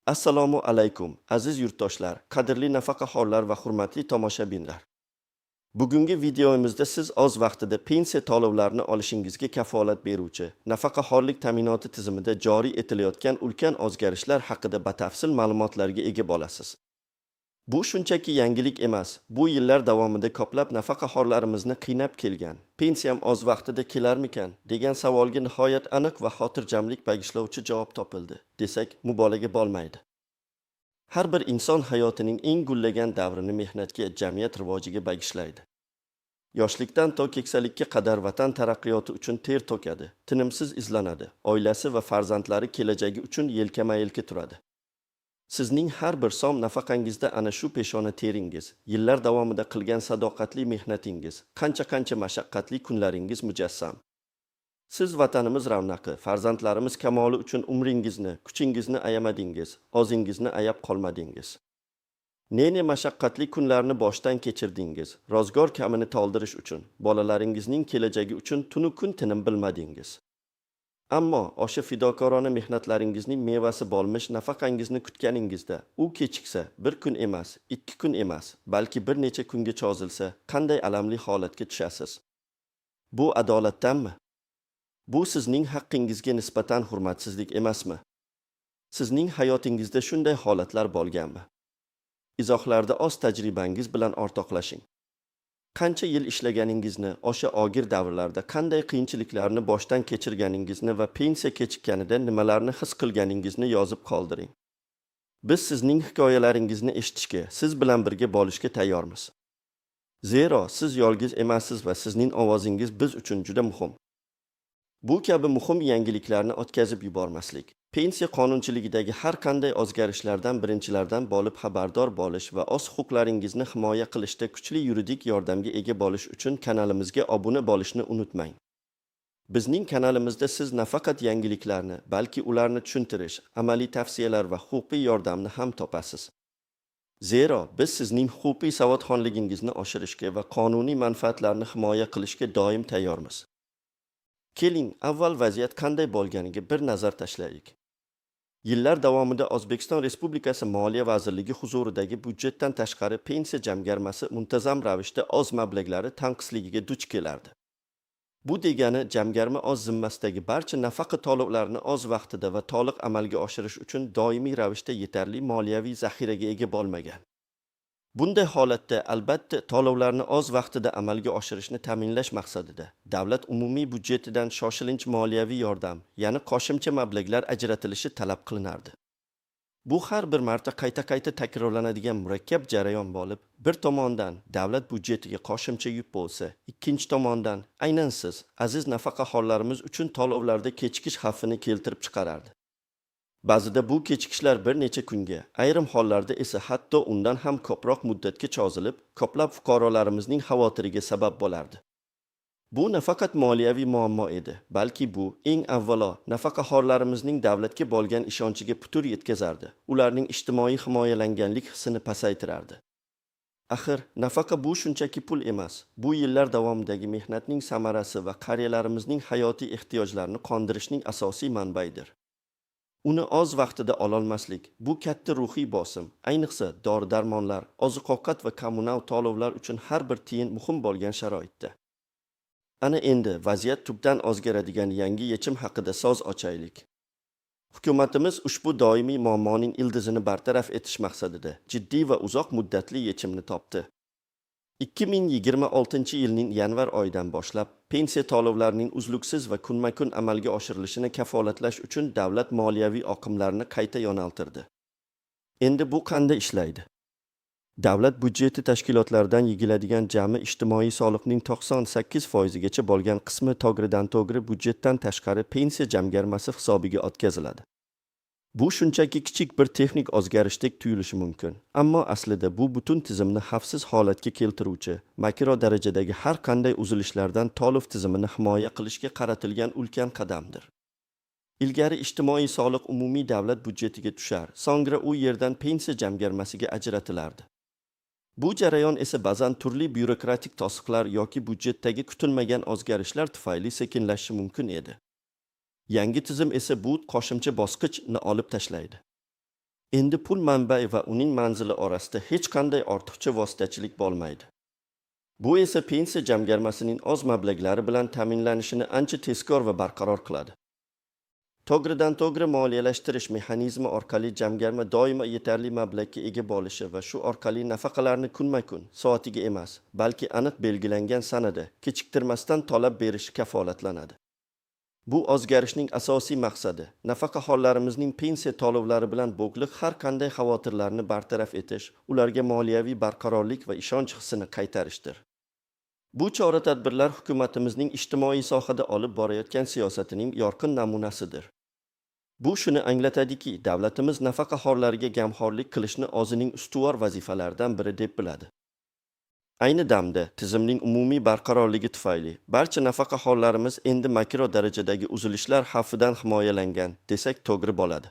Assalomu alaykum, aziz yurtdoshlar, qadrli nafaqaxo'rlar va hurmatli tomoshabinlar. Bugungi videomizda siz oz vaqtida pensiya to'lovlarini olishingizga kafolat beruvchi nafaqaxo'rlik ta'minoti tizimida joriy etilayotgan ulkan o'zgarishlar haqida batafsil ma'lumotlarga ega bo'lasiz. Bu shunchaki yangilik emas, bu yillar davomida ko'plab nafaqaxo'rlarimizni qiynab kelgan, pensiyam oz vaqtida kelarmikan degan savolga nihoyat aniq va xotirjamlik bag'ishlovchi javob topildi, desak mubolag'a bo'lmaydi. Har bir inson hayotining eng gullagan davrini mehnatga, jamiyat rivojiga bag'ishlaydi. Yoshlikdan to keksalikka qadar vatan taraqqiyoti uchun ter to'kadi, tinimsiz izlanadi, oilasi va farzandlari kelajagi uchun yelkama-yelka turadi. Sizning har bir som nafaqangizda ana shu peshona teringiz, yillar davomida qilgan sadoqatli mehnatingiz, qancha mashaqqatli kunlaringiz mujassam. Siz vatanimiz ravnaqi, farzandlarimiz kamoli uchun umringizni, kuchingizni ayamadingiz, ozingizni ayab qolmadingiz. Ne mashaqqatli kunlarni boshdan kechirdingiz, ro'zg'or kamini to'ldirish uchun, bolalaringizning kelajagi uchun tunu kun tinim bilmadingiz. Ammo o'sha fidokorona mehnatlaringizning mevasi bo'lmish nafaqangizni kutganingizda, u kechiksa, bir kun emas, 2 kun emas, balki bir necha kunga cho'zilsa, qanday alamli holatga tushasiz? Bu adolatdanmi? Bu sizning haqqingizga nisbatan hurmatsizlik emasmi? Sizning hayotingizda shunday holatlar bo'lganmi? Izohlarda o'z tajribangiz bilan o'rtoqlashing. Qancha yil ishlaganingizni, o'sha og'ir davrlarda qanday qiyinchiliklarni boshdan kechirganingizni va pensiya kechikkanida nimalarni his qilganingizni yozib qoldiring. Biz sizning hikoyalaringizni eshitishga, siz bilan birga bo'lishga tayyormiz. Zero siz yolg'iz emassiz va sizning ovozingiz biz uchun juda muhim. Bu kabi muhim yangiliklarni o'tkazib yubormaslik, pensiya qonunchiligidagi har qanday o'zgarishlardan birinchilardan bo'lib xabardor bo'lish va o'z huquqlaringizni himoya qilishda kuchli yuridik yordamga ega bo'lish uchun kanalimizga obuna bo'lishni unutmang. Bizning kanalimizda siz nafaqat yangiliklarni, balki ularni tushuntirish, amaliy tavsiyalar va huquqiy yordamni ham topasiz. Zero biz sizning huquqiy savodxonligingizni oshirishga va qonuniy manfaatlarni himoya qilishga doim tayyormiz. Keling, avval vaziyat qanday bo'lganiga bir nazar tashlaylik. Yillar davomida O'zbekiston Respublikasi Moliya vazirligi huzuridagi budjetdan tashqari pensiya jamg'armasi muntazam ravishda o'z mablag'lari tanqisligiga duch kelardi. Bu degani jamg'arma o'z zimmasidagi barcha nafaqa to'lovlarini o'z vaqtida va to'liq amalga oshirish uchun doimiy ravishda yetarli moliyaviy zaxiraga ega bo'lmagan. Bunday holatda albatta to'lovlarni o'z vaqtida amalga oshirishni ta'minlash maqsadida davlat umumiy budjetidan shoshilinch moliyaviy yordam, ya'ni qo'shimcha mablag'lar ajratilishi talab qilinardi. Bu har bir marta qayta takrorlanadigan murakkab jarayon bo'lib, bir tomondan davlat budjetiga qo'shimcha yuk bo'lsa, ikkinchi tomondan aynan siz, aziz nafaqaxo'rlarimiz uchun to'lovlarda kechikish xavfini keltirib chiqarardi. Ba'zida bu kechikishlar bir necha kunga, ayrim hollarda esa hatto undan ham ko'proq muddatga cho'zilib, ko'plab fuqarolarimizning xavotiriga sabab bo'lardi. Bu nafaqat moliyaviy muammo edi, balki bu eng avvalo nafaqaxo'rlarimizning davlatga bo'lgan ishonchiga putur yetkazardi, ularning ijtimoiy himoyalanganlik hissini pasaytirardi. Axir, nafaqa bu shunchaki pul emas, bu yillar davomidagi mehnatning samarasi va qariyalarimizning hayotiy ehtiyojlarini qondirishning asosiy manbaidir. Uni o'z vaqtida ololmaslik, bu katta ruhiy bosim, ayniqsa dori-darmonlar, oziq-ovqat va kommunal to'lovlar uchun har bir tiyin muhim bo'lgan sharoitda. Ana endi vaziyat tubdan o'zgaradigan yangi yechim haqida so'z ochaylik. Hukumatimiz ushbu doimiy muammoning ildizini bartaraf etish maqsadida jiddiy va uzoq muddatli yechimni topdi. 2026-yilning yanvar oyidan boshlab pensiya to'lovlarining uzluksiz va kunma-kun amalga oshirilishini kafolatlash uchun davlat moliyaviy oqimlarini qayta yo'naltirdi. Endi bu qanday ishlaydi? Davlat budjeti tashkilotlaridan yig'iladigan jami ijtimoiy soliqning 98%gacha bo'lgan qismi to'g'ridan-to'g'ri budjetdan tashqari pensiya jamg'armasi hisobiga o'tkaziladi. Bu shunchaki kichik bir texnik o'zgarishdek tuyulishi mumkin, ammo aslida bu butun tizimni xavfsiz holatga keltiruvchi, makro darajadagi har qanday uzilishlardan to'lov tizimini himoya qilishga qaratilgan ulkan qadamdir. Ilgari ijtimoiy soliq umumiy davlat budjetiga tushar, so'ngra u yerdan pensiya jamg'armasiga ajratilardi. Bu jarayon esa ba'zan turli byurokratik to'siqlar yoki budjetdagi kutilmagan o'zgarishlar tufayli sekinlashishi mumkin edi. Yangi tizim esa bu qo'shimcha bosqichni olib tashlaydi. Endi pul manbai va uning manzili orasida hech qanday ortiqcha vositachilik bo'lmaydi. Bu esa pensiya jamg'armasining oz mablag'lari bilan ta'minlanishini ancha tezkor va barqaror qiladi. To'g'ridan to'g'ri moliyalashtirish mexanizmi orqali jamg'arma doimo yetarli mablag'ga ega bo'lishi va shu orqali nafaqalarni kunma-kun, soatiga emas, balki aniq belgilangan sanada kechiktirmasdan to'lab berishi kafolatlanadi. Bu o'zgarishning asosiy maqsadi nafaqaxonlarimizning pensiya to'lovlari bilan bog'liq har qanday xavotirlarni bartaraf etish, ularga moliyaviy barqarorlik va ishonch hissini qaytarishdir. Bu chora-tadbirlar hukumatimizning ijtimoiy sohada olib borayotgan siyosatining yorqin namunasidir. Bu shuni anglatadiki, davlatimiz nafaqaxonlarga g'amxo'rlik qilishni o'zining ustuvor vazifalaridan biri deb biladi. Ayni damda tizimning umumiy barqarorligi tufayli barcha nafaqaxonlarimiz endi makro darajadagi uzilishlar xavfidan himoyalangan desak to'g'ri bo'ladi.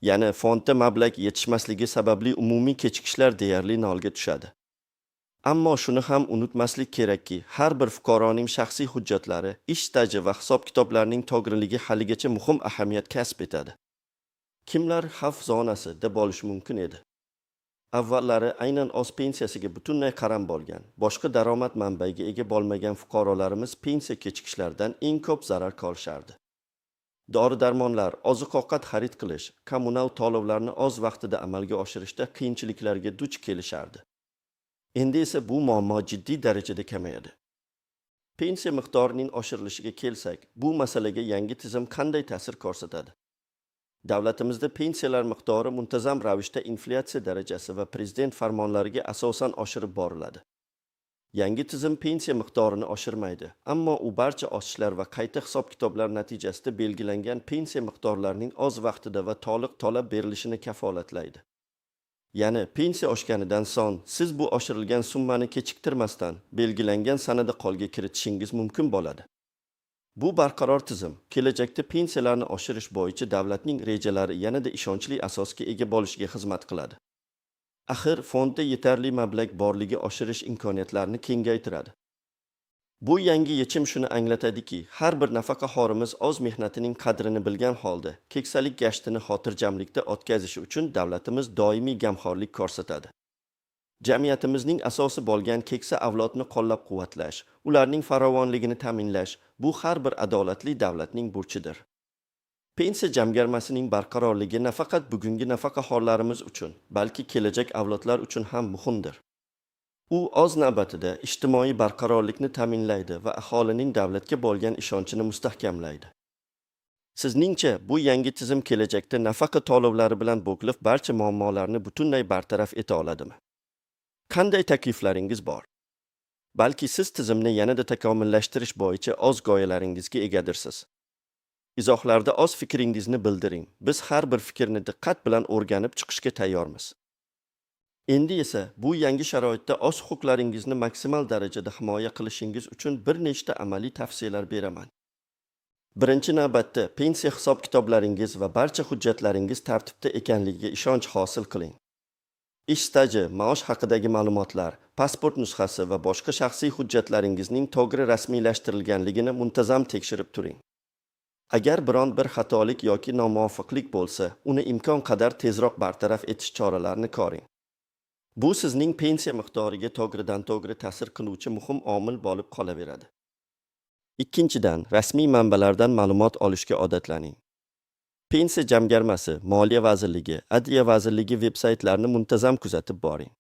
Ya'ni fondda mablag' yetishmasligi sababli umumiy kechikishlar deyarli nolga tushadi. Ammo shuni ham unutmaslik kerakki, har bir fuqaroning shaxsiy hujjatlari, ish staji va hisob-kitoblarning to'g'riligi haligacha muhim ahamiyat kasb etadi. Kimlar xavf zonasida bo'lishi mumkin edi? Avvallari aynan o'z pensiyasiga butunlay qaram bo'lgan, boshqa daromad manbaiga ega bo'lmagan fuqarolarimiz pensiya kechikishlaridan eng ko'p zarar ko'rishardi. Dori-darmonlar, oziq-ovqat xarid qilish, kommunal to'lovlarni o'z vaqtida amalga oshirishda qiyinchiliklarga duch kelishardi. Endi esa bu muammo jiddiy darajada kamayadi. Pensiya miqdorining oshirilishiga kelsak, bu masalaga yangi tizim qanday ta'sir ko'rsatadi? Davlatimizda pensiyalar miqdori muntazam ravishda inflyatsiya darajasi va prezident farmonlariga asosan oshirib boriladi. Yangi tizim pensiya miqdorini oshirmaydi, ammo u barcha oshishlar va qayta hisob-kitoblar natijasida belgilangan pensiya miqdorlarining o'z vaqtida va to'liq to'lab berilishini kafolatlaydi. Ya'ni pensiya oshganidan so'ng siz bu oshirilgan summani kechiktirmasdan belgilangan sanada qo'lga kiritishingiz mumkin bo'ladi. Bu barqaror tizim kelajakda pensiyalarni oshirish bo'yicha davlatning rejalari yanada ishonchli asosga ega bo'lishiga xizmat qiladi. Axir fondda yetarli mablag' borligi oshirish imkoniyatlarini kengaytiradi. Bu yangi yechim shuni anglatadiki, har bir nafaqaxo'rimiz o'z mehnatining qadrini bilgan holda keksalik gashtini xotirjamlikda o'tkazishi uchun davlatimiz doimiy g'amxo'rlik ko'rsatadi. Jamiyatimizning asosi bo'lgan keksa avlodni qo'llab-quvvatlash, ularning farovonligini ta'minlash bu har bir adolatli davlatning burchidir. Pensiya jamg'armasining barqarorligi nafaqat bugungi nafaqaxo'rlarimiz uchun, balki kelajak avlodlar uchun ham muhimdir. U o'z navbatida ijtimoiy barqarorlikni ta'minlaydi va aholining davlatga bo'lgan ishonchini mustahkamlaydi. Sizningcha bu yangi tizim kelajakda nafaqa to'lovlari bilan bog'liq barcha muammolarni butunlay bartaraf eta oladimi? Qanday takliflaringiz bor? Balki siz tizimni yanada takomillashtirish bo'yicha o'z g'oyalaringizga egadirsiz. Izohlarda o'z fikringizni bildiring. Biz har bir fikrni diqqat bilan o'rganib chiqishga tayyormiz. Endi esa bu yangi sharoitda o'z huquqlaringizni maksimal darajada himoya qilishingiz uchun bir nechta amaliy tavsiyalar beraman. Birinchi navbatda pensiya hisob-kitoblaringiz va barcha hujjatlaringiz tartibda ekanligiga ishonch hosil qiling. Ish staji, maosh haqidagi ma'lumotlar, pasport nusxasi va boshqa shaxsiy hujjatlaringizning to'g'ri rasmiylashtirilganligini muntazam tekshirib turing. Agar biron bir xatolik yoki nomuvofiqlik bo'lsa, uni imkon qadar tezroq bartaraf etish choralarini ko'ring. Bu sizning pensiya miqdoriga to'g'ridan to'g'ri ta'sir qiluvchi muhim omil bo'lib qolaveradi. Ikkinchidan, rasmiy manbalardan ma'lumot olishga odatlaning. Pensiya jamg'armasi, Moliya vazirligi, Adliya vazirligi veb-saytlarini muntazam kuzatib boring.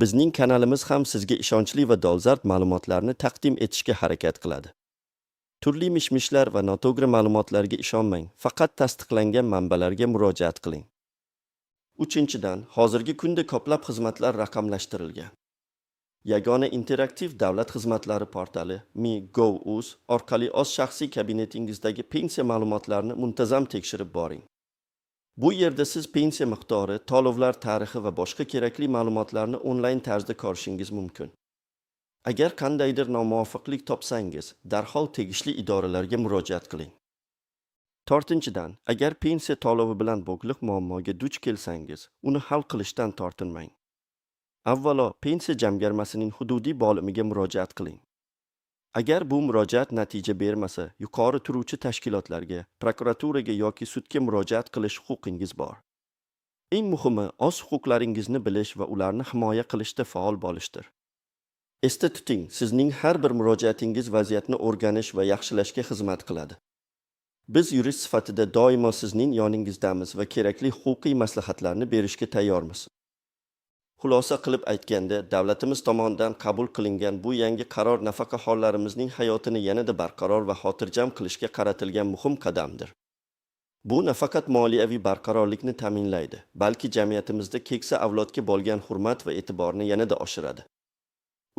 Bizning kanalimiz ham sizga ishonchli va dolzarb ma'lumotlarni taqdim etishga harakat qiladi. Turli mishmishlar va noto'g'ri ma'lumotlarga ishonmang, faqat tasdiqlangan manbalarga murojaat qiling. Uchinchidan, hozirgi kunda ko'plab xizmatlar raqamlashtirilgan. Yagona interaktiv davlat xizmatlari portali Mi.gov.uz orqali o'z shaxsiy kabinetingizdagi pensiya ma'lumotlarini muntazam tekshirib boring. Bu yerda siz pensiya miqdori, to'lovlar tarixi va boshqa kerakli ma'lumotlarni onlayn tarzda ko'rishingiz mumkin. Agar qandaydir nomuvofiqlik topsangiz, darhol tegishli idoralarga murojaat qiling. To'rtinchidan, agar pensiya to'lovi bilan bog'liq muammoga duch kelsangiz, uni hal qilishdan tortinmang. Avvalo, pensiya jamg'armasining hududiy bo'limiga murojaat qiling. Agar bu murojaat natija bermasa, yuqori turuvchi tashkilotlarga, prokuraturaga yoki sudga murojaat qilish huquqingiz bor. Eng muhimi, o'z huquqlaringizni bilish va ularni himoya qilishda faol bo'lishdir. Esda tuting, sizning har bir murojaatingiz vaziyatni o'rganish va yaxshilashga xizmat qiladi. Biz yurist sifatida doimo sizning yoningizdamiz va kerakli huquqiy maslahatlarni berishga tayyormiz. Xulosa qilib aytganda, davlatimiz tomonidan qabul qilingan bu yangi qaror nafaqaxonlarimizning hayotini yanada barqaror va xotirjam qilishga qaratilgan muhim qadamdir. Bu nafaqat moliyaviy barqarorlikni ta'minlaydi, balki jamiyatimizda keksa avlodga bo'lgan hurmat va e'tiborni yanada oshiradi.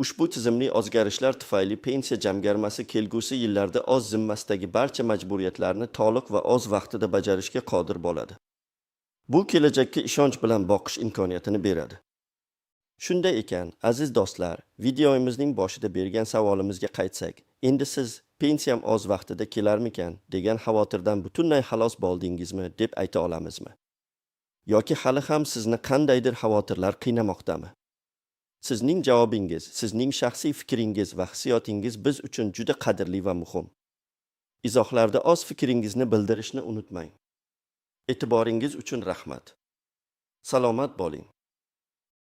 Ushbu tizimli o'zgarishlar tufayli pensiya jamg'armasi kelgusi yillarda o'z zimmasidagi barcha majburiyatlarni to'liq va o'z vaqtida bajarishga qodir bo'ladi. Bu kelajakka ishonch bilan boqish imkoniyatini beradi. Shunday ekan, aziz do'stlar, videomizning boshida bergan savolimizga qaytsak, endi siz pensiyam o'z vaqtida kelarmikan degan xavotirdan butunlay xalos bo'ldingizmi deb ayta olamizmi? Yoki hali ham sizni qandaydir xavotirlar qiynamoqdami? Sizning javobingiz, sizning shaxsiy fikringiz va hissiyotingiz biz uchun juda qadrli va muhim. Izohlarda o'z fikringizni bildirishni unutmang. E'tiboringiz uchun rahmat. Salomat bo'ling.